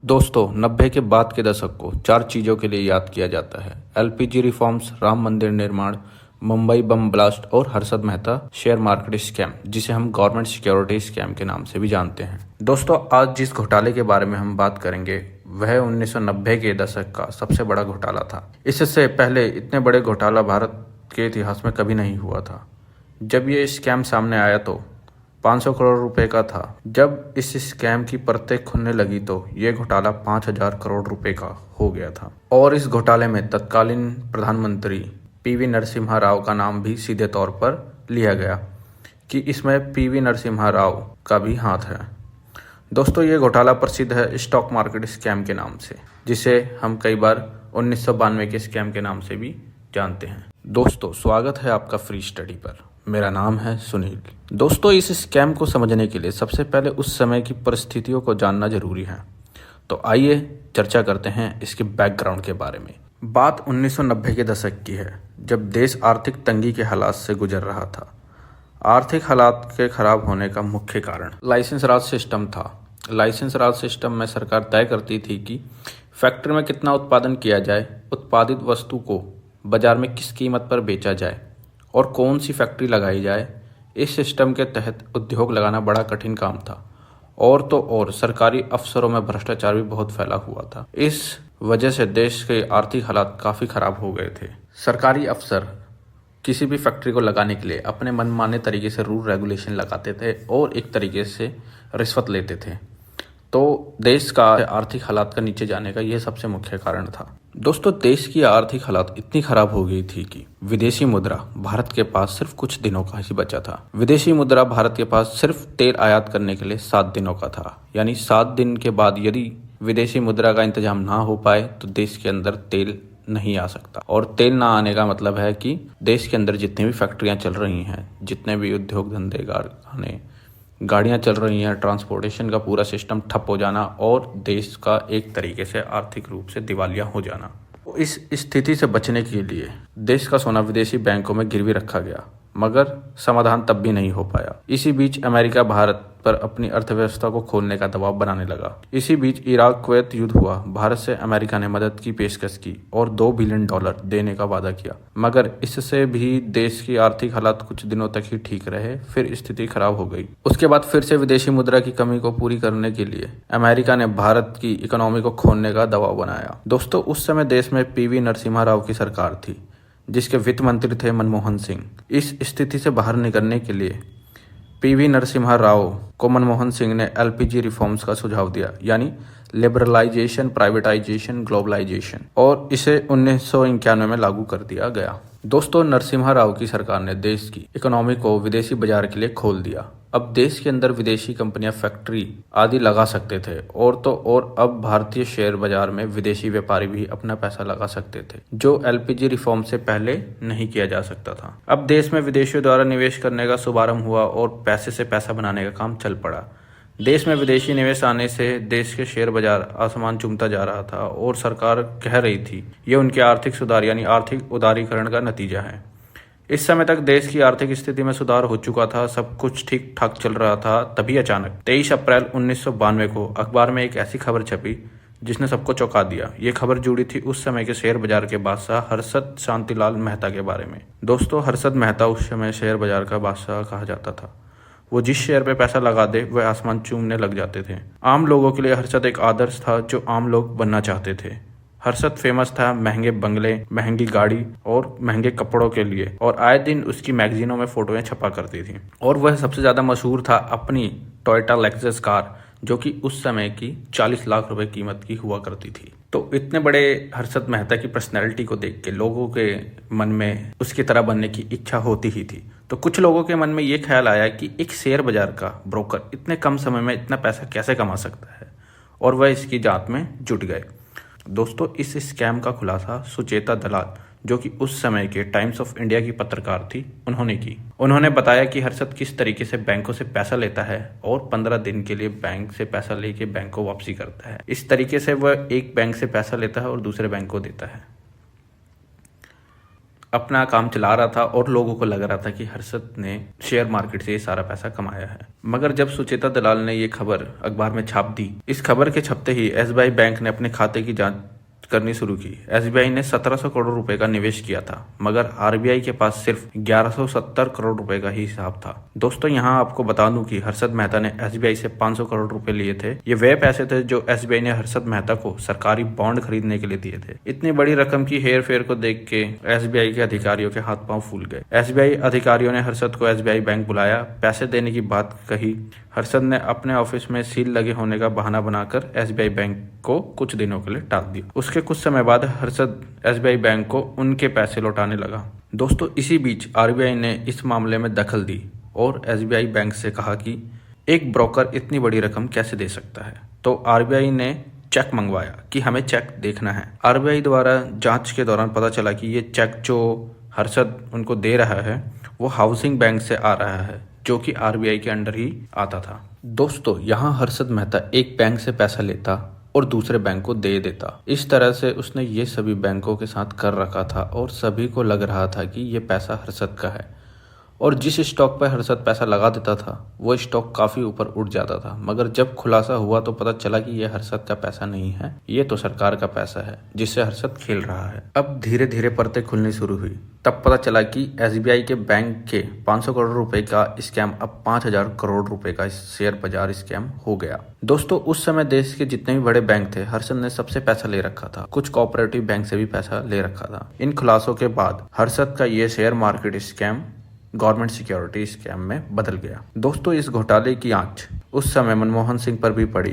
दोस्तों 90 के बाद के दशक को चार चीज़ों के लिए याद किया जाता है। एलपीजी रिफॉर्म्स, राम मंदिर निर्माण, मुंबई बम ब्लास्ट और Harshad Mehta share market scam, जिसे हम गवर्नमेंट सिक्योरिटी स्कैम के नाम से भी जानते हैं। दोस्तों आज जिस घोटाले के बारे में हम बात करेंगे वह 1990 के दशक का सबसे बड़ा घोटाला था। इससे पहले इतने बड़े घोटाला भारत के इतिहास में कभी नहीं हुआ था। जब ये स्कैम सामने आया तो 500 करोड़ रुपए का था। जब इस स्कैम की परतें खुलने लगी तो ये घोटाला 5000 करोड़ रुपए का हो गया था। और इस घोटाले में तत्कालीन प्रधानमंत्री पीवी नरसिम्हा राव का नाम भी सीधे तौर पर लिया गया कि इसमें पीवी नरसिम्हा राव का भी हाथ है। दोस्तों ये घोटाला प्रसिद्ध है स्टॉक मार्केट स्कैम के नाम से, जिसे हम कई बार 1992 के स्कैम के नाम से भी जानते हैं। दोस्तों स्वागत है आपका फ्री स्टडी पर। मेरा नाम है सुनील। दोस्तों इस स्कैम को समझने के लिए सबसे पहले उस समय की परिस्थितियों को जानना जरूरी है। तो आइए चर्चा करते हैं इसके बैकग्राउंड के बारे में। बात 1990 के दशक की है, जब देश आर्थिक तंगी के हालात से गुजर रहा था। आर्थिक हालात के खराब होने का मुख्य कारण लाइसेंस राज सिस्टम था। लाइसेंस राज सिस्टम में सरकार तय करती थी कि फैक्ट्री में कितना उत्पादन किया जाए, उत्पादित वस्तु को बाजार में किस कीमत पर बेचा जाए और कौन सी फैक्ट्री लगाई जाए। इस सिस्टम के तहत उद्योग लगाना बड़ा कठिन काम था। और तो और सरकारी अफसरों में भ्रष्टाचार भी बहुत फैला हुआ था। इस वजह से देश के आर्थिक हालात काफ़ी खराब हो गए थे। सरकारी अफसर किसी भी फैक्ट्री को लगाने के लिए अपने मनमाने तरीके से रूल रेगुलेशन लगाते थे और एक तरीके से रिश्वत लेते थे। तो देश का आर्थिक हालात का नीचे जाने का यह सबसे मुख्य कारण था। दोस्तों देश की आर्थिक हालात इतनी खराब हो गई थी कि विदेशी मुद्रा भारत के पास सिर्फ कुछ दिनों का ही बचा था। विदेशी मुद्रा भारत के पास सिर्फ तेल आयात करने के लिए 7 दिनों का था। यानी 7 दिन के बाद यदि विदेशी मुद्रा का इंतजाम ना हो पाए तो देश के अंदर तेल नहीं आ सकता। और तेल ना आने का मतलब है कि देश के अंदर जितनी भी फैक्ट्रियां चल रही हैं, जितने भी उद्योग धंधे कारखाने गाड़ियां चल रही हैं, ट्रांसपोर्टेशन का पूरा सिस्टम ठप हो जाना और देश का एक तरीके से आर्थिक रूप से दिवालिया हो जाना। इस स्थिति से बचने के लिए देश का सोना विदेशी बैंकों में गिरवी रखा गया, मगर समाधान तब भी नहीं हो पाया। इसी बीच अमेरिका भारत पर अपनी अर्थव्यवस्था को खोलने का दबाव बनाने लगा। इसी बीच इराक कुवैत युद्ध हुआ। भारत से अमेरिका ने मदद की पेशकश की और $2 बिलियन देने का वादा किया, मगर इससे भी देश की आर्थिक हालात कुछ दिनों तक ही ठीक रहे, फिर स्थिति खराब हो गई। उसके बाद फिर से विदेशी मुद्रा की कमी को पूरी करने के लिए अमेरिका ने भारत की इकोनॉमी को खोलने का दबाव बनाया। दोस्तों उस समय देश में पीवी नरसिम्हा राव की सरकार थी, जिसके वित्त मंत्री थे मनमोहन सिंह। इस स्थिति से बाहर निकलने के लिए पीवी नरसिम्हा राव को मनमोहन सिंह ने एलपीजी रिफॉर्म्स का सुझाव दिया, यानी लिबरलाइजेशन, प्राइवेटाइजेशन, ग्लोबलाइजेशन, और इसे 1991 में लागू कर दिया गया। दोस्तों नरसिम्हा राव की सरकार ने देश की इकोनॉमी को विदेशी बाजार के लिए खोल दिया। अब देश के अंदर विदेशी कंपनियां फैक्ट्री आदि लगा सकते थे और तो और अब भारतीय शेयर बाजार में विदेशी व्यापारी भी अपना पैसा लगा सकते थे, जो एलपीजी रिफॉर्म से पहले नहीं किया जा सकता था। अब देश में विदेशियों द्वारा निवेश करने का शुभारंभ हुआ और पैसे से पैसा बनाने का काम चल पड़ा। देश में विदेशी निवेश आने से देश के शेयर बाजार आसमान चूमता जा रहा था और सरकार कह रही थी ये उनके आर्थिक सुधार यानी आर्थिक उदारीकरण का नतीजा है। इस समय तक देश की आर्थिक स्थिति में सुधार हो चुका था, सब कुछ ठीक ठाक चल रहा था। तभी अचानक 23 अप्रैल 1992 को अखबार में एक ऐसी खबर छपी जिसने सबको चौंका दिया। ये खबर जुड़ी थी उस समय के शेयर बाजार के बादशाह हर्षद शांतिलाल मेहता के बारे में। दोस्तों हर्षद मेहता उस समय शेयर बाजार का बादशाह कहा जाता था। वो जिस शेयर पे पैसा लगा दे वह आसमान चूमने लग जाते थे। आम लोगों के लिए हर्षद एक आदर्श था जो आम लोग बनना चाहते थे। हर्षद फेमस था महंगे बंगले, महंगी गाड़ी और महंगे कपड़ों के लिए, और आए दिन उसकी मैगजीनों में फोटोएं छपा करती थी। और वह सबसे ज्यादा मशहूर था अपनी टोयोटा लेक्सस कार, जो कि उस समय की 40 लाख रुपए कीमत की हुआ करती थी। तो इतने बड़े हर्षद मेहता की पर्सनैलिटी को देख के लोगों के मन में उसकी तरह बनने की इच्छा होती ही थी। तो कुछ लोगों के मन में ये ख्याल आया कि एक शेयर बाजार का ब्रोकर इतने कम समय में इतना पैसा कैसे कमा सकता है, और वह इसकी जांच में जुट गए। दोस्तों इस स्कैम का खुलासा सुचेता दलाल, जो कि उस समय के टाइम्स ऑफ इंडिया की पत्रकार थी, उन्होंने की। उन्होंने बताया कि हर्षद किस तरीके से बैंकों से पैसा लेता है और 15 दिन के लिए बैंक से पैसा लेके बैंक को वापसी करता है। इस तरीके से वह एक बैंक से पैसा लेता है और दूसरे बैंक को देता है। अपना काम चला रहा था और लोगों को लग रहा था कि हर्षद ने शेयर मार्केट से ये सारा पैसा कमाया है। मगर जब सुचेता दलाल ने ये खबर अखबार में छाप दी, इस खबर के छपते ही एसबीआई बैंक ने अपने खाते की जांच करनी शुरू की। एसबीआई ने 1700 करोड़ रुपए का निवेश किया था, मगर आरबीआई के पास सिर्फ 1170 करोड़ रुपए का ही हिसाब था। दोस्तों यहाँ आपको बता दूं कि हर्षद मेहता ने एसबीआई से 500 करोड़ रुपए लिए थे। ये वे पैसे थे जो एसबीआई ने हर्षद मेहता को सरकारी बॉन्ड खरीदने के लिए दिए थे। इतनी बड़ी रकम की हेर फेर को देख के एसबीआई के अधिकारियों के हाथ पांव फूल गए। एसबीआई अधिकारियों ने हर्षद को एसबीआई बैंक बुलाया, पैसे देने की बात कही। हर्षद ने अपने ऑफिस में सील लगे होने का बहाना बनाकर एसबीआई बैंक को कुछ दिनों के लिए टाल दिया। उसके कुछ समय बाद हर्षद एसबीआई बैंक को उनके पैसे लौटाने लगा। दोस्तों इसी बीच आरबीआई ने इस मामले में दखल दी और एसबीआई बैंक से कहा कि एक ब्रोकर इतनी बड़ी रकम कैसे दे सकता है। तो आरबीआई ने चेक मंगवाया कि हमें चेक देखना है। आरबीआई द्वारा जांच के दौरान पता चला कि ये चेक जो हर्षद उनको दे रहा है वो हाउसिंग बैंक से आ रहा है, जो कि आरबीआई के अंडर ही आता था। दोस्तों यहाँ हर्षद मेहता एक बैंक से पैसा लेता और दूसरे बैंक को दे देता। इस तरह से उसने ये सभी बैंकों के साथ कर रखा था और सभी को लग रहा था कि ये पैसा हर्षद का है और जिस स्टॉक पर हर्षद पैसा लगा देता था वो स्टॉक काफी ऊपर उठ जाता था। मगर जब खुलासा हुआ तो पता चला कि ये हर्षद का पैसा नहीं है, ये तो सरकार का पैसा है जिससे हर्षद खेल रहा है। अब धीरे धीरे परतें खुलनी शुरू हुई। तब पता चला कि एसबीआई के बैंक के 500 करोड़ रुपए का स्कैम अब 5000 करोड़ रुपए का शेयर बाजार स्कैम हो गया। दोस्तों उस समय देश के जितने भी बड़े बैंक थे हर्षद ने सबसे पैसा ले रखा था, कुछ कोऑपरेटिव बैंक से भी पैसा ले रखा था। इन खुलासों के बाद हर्षद का ये share market scam government security scam में बदल गया। दोस्तों इस घोटाले की आंच उस समय मनमोहन सिंह पर भी पड़ी,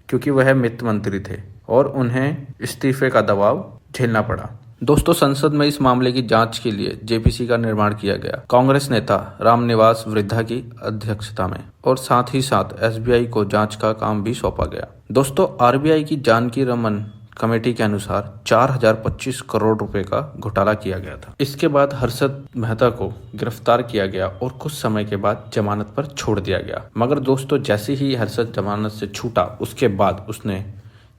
क्योंकि वह वित्त मंत्री थे और उन्हें इस्तीफे का दबाव झेलना पड़ा। दोस्तों संसद में इस मामले की जांच के लिए जेपीसी का निर्माण किया गया, कांग्रेस नेता रामनिवास वृद्धा की अध्यक्षता में, और साथ ही साथ एसबीआई को जांच का काम भी सौंपा गया। दोस्तों आरबीआई की जानकी रमन कमेटी के अनुसार 4025 करोड़ रुपए का घोटाला किया गया था। इसके बाद हर्षद मेहता को गिरफ्तार किया गया और कुछ समय के बाद जमानत पर छोड़ दिया गया। मगर दोस्तों जैसे ही हर्षद जमानत से छूटा उसके बाद उसने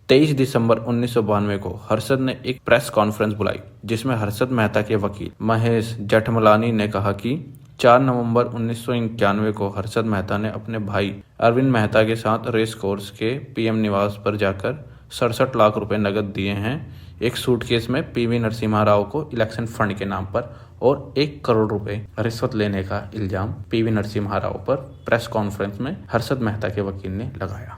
23 दिसंबर 1992 को हर्षद ने एक प्रेस कॉन्फ्रेंस बुलाई, जिसमें हर्षद मेहता के वकील महेश जेठमलानी ने कहा कि 4 नवंबर 1991 को हर्षद मेहता ने अपने भाई अरविंद मेहता के साथ रेस कोर्स के पीएम निवास पर जाकर 67 लाख रुपए नकद दिए हैं, एक सूटकेस में पीवी नरसिम्हा राव को इलेक्शन फंड के नाम पर और 1 करोड़ रुपए रिश्वत लेने का इल्जाम पीवी नरसिम्हा राव पर प्रेस कॉन्फ्रेंस में हर्षद मेहता के वकील ने लगाया।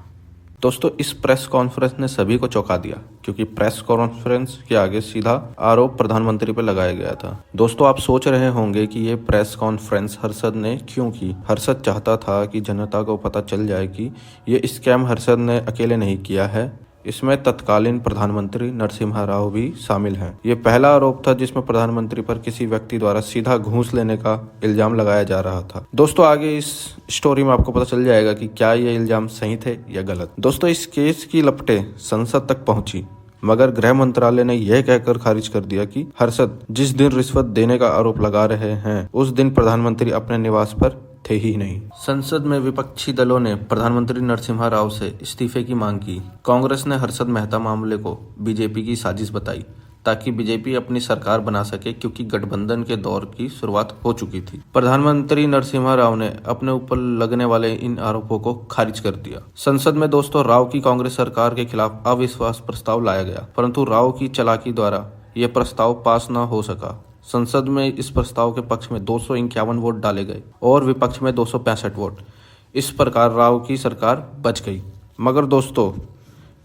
दोस्तों इस प्रेस कॉन्फ्रेंस ने सभी को चौंका दिया, क्योंकि प्रेस कॉन्फ्रेंस के आगे सीधा आरोप प्रधानमंत्री पर लगाया गया था। दोस्तों आप सोच रहे होंगे कि ये प्रेस कॉन्फ्रेंस हर्षद ने क्यों की। हर्षद चाहता था कि जनता को पता चल जाए कि ये स्कैम हर्षद ने अकेले नहीं किया है, इसमें तत्कालीन प्रधानमंत्री नरसिम्हा राव भी शामिल हैं। ये पहला आरोप था जिसमें प्रधानमंत्री पर किसी व्यक्ति द्वारा सीधा घूस लेने का इल्जाम लगाया जा रहा था। दोस्तों आगे इस स्टोरी में आपको पता चल जाएगा कि क्या ये इल्जाम सही थे या गलत। दोस्तों इस केस की लपटें संसद तक पहुंची, मगर गृह मंत्रालय ने यह कहकर खारिज कर दिया कि हर्षद जिस दिन रिश्वत देने का आरोप लगा रहे हैं उस दिन प्रधानमंत्री अपने निवास पर थे ही नहीं। संसद में विपक्षी दलों ने प्रधानमंत्री नरसिम्हा राव से इस्तीफे की मांग की। कांग्रेस ने हर्षद मेहता मामले को बीजेपी की साजिश बताई ताकि बीजेपी अपनी सरकार बना सके, क्योंकि गठबंधन के दौर की शुरुआत हो चुकी थी। प्रधानमंत्री नरसिम्हा राव ने अपने ऊपर लगने वाले इन आरोपों को खारिज कर दिया। संसद में दोस्तों राव की कांग्रेस सरकार के खिलाफ अविश्वास प्रस्ताव लाया गया, परंतु राव की चालाकी द्वारा यह प्रस्ताव पास न हो सका। संसद में इस प्रस्ताव के पक्ष में 251 वोट डाले गए और विपक्ष में 265 वोट। इस प्रकार राव की सरकार बच गई। मगर दोस्तों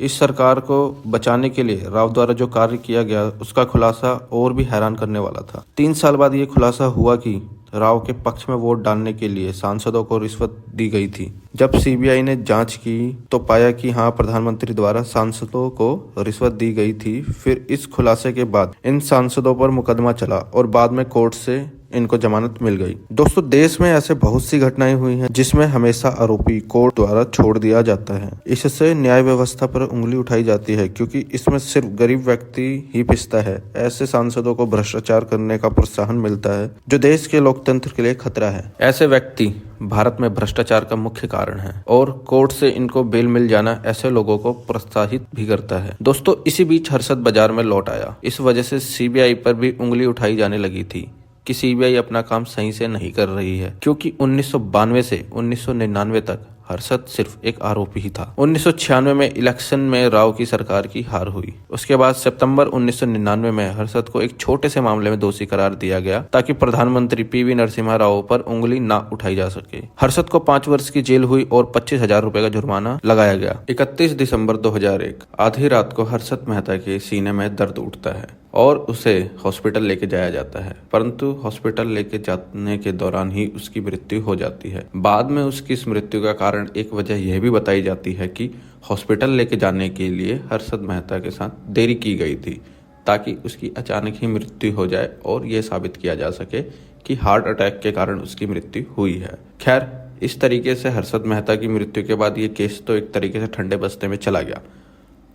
इस सरकार को बचाने के लिए राव द्वारा जो कार्य किया गया उसका खुलासा और भी हैरान करने वाला था। 3 साल बाद ये खुलासा हुआ कि राव के पक्ष में वोट डालने के लिए सांसदों को रिश्वत दी गई थी। जब सीबीआई ने जांच की तो पाया कि हाँ प्रधानमंत्री द्वारा सांसदों को रिश्वत दी गई थी। फिर इस खुलासे के बाद इन सांसदों पर मुकदमा चला और बाद में कोर्ट से इनको जमानत मिल गई। दोस्तों, देश में ऐसे बहुत सी घटनाएं हुई हैं जिसमें हमेशा आरोपी कोर्ट द्वारा छोड़ दिया जाता है। इससे न्याय व्यवस्था पर उंगली उठाई जाती है, क्योंकि इसमें सिर्फ गरीब व्यक्ति ही पिसता है। ऐसे सांसदों को भ्रष्टाचार करने का प्रोत्साहन मिलता है, जो देश के लोकतंत्र के लिए खतरा है। ऐसे व्यक्ति भारत में भ्रष्टाचार का मुख्य कारण है और कोर्ट से इनको बेल मिल जाना ऐसे लोगों को प्रोत्साहित भी करता है। दोस्तों, इसी बीच हर्षद बाजार में लौट आया। इस वजह से सीबीआई पर भी उंगली उठाई जाने लगी थी कि सीबीआई अपना काम सही से नहीं कर रही है, क्योंकि 1992 से 1999 तक हर्षद सिर्फ एक आरोपी ही था। 1996 में इलेक्शन में राव की सरकार की हार हुई। उसके बाद सितंबर 1999 में हर्षद को एक छोटे से मामले में दोषी करार दिया गया, ताकि प्रधानमंत्री पीवी नरसिम्हा राव पर उंगली ना उठाई जा सके। हर्षद को 5 वर्ष की जेल हुई और 25,000 रुपए का जुर्माना लगाया गया। 31 दिसंबर 2001 आधी रात को हर्षद मेहता के सीने में दर्द उठता है और उसे हॉस्पिटल लेके जाया जाता है, परंतु हॉस्पिटल लेके जाने के दौरान ही उसकी मृत्यु हो जाती है। बाद में उसकी इस मृत्यु का कारण एक वजह यह भी बताई जाती है कि हॉस्पिटल लेके जाने के लिए हर्षद मेहता के साथ देरी की गई थी, ताकि उसकी अचानक ही मृत्यु हो जाए और यह साबित किया जा सके कि हार्ट अटैक के कारण उसकी मृत्यु हुई है। खैर, इस तरीके से हर्षद मेहता की मृत्यु के बाद ये केस तो एक तरीके से ठंडे बस्ते में चला गया।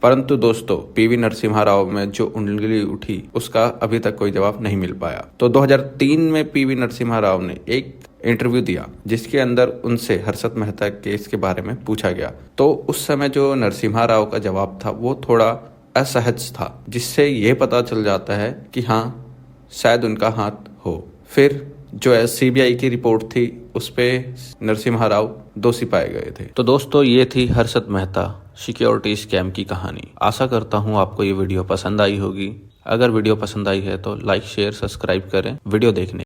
परंतु दोस्तों, पीवी नरसिम्हा राव में जो उंगली उठी उसका अभी तक कोई जवाब नहीं मिल पाया। तो 2003 में पीवी नरसिम्हा राव ने एक इंटरव्यू दिया, जिसके अंदर उनसे हर्षद मेहता केस के बारे में पूछा गया। तो उस समय जो नरसिम्हा राव का जवाब था वो थोड़ा असहज था, जिससे ये पता चल जाता है कि हाँ, शायद उनका हाथ हो। फिर जो सीबीआई की रिपोर्ट थी उस पे नरसिम्हा राव दोषी पाए गए थे। तो दोस्तों, ये थी हर्षद मेहता सिक्योरिटी स्कैम की कहानी। आशा करता हूँ आपको ये वीडियो पसंद आई होगी। अगर वीडियो पसंद आई है तो लाइक, शेयर, सब्सक्राइब करें वीडियो देखने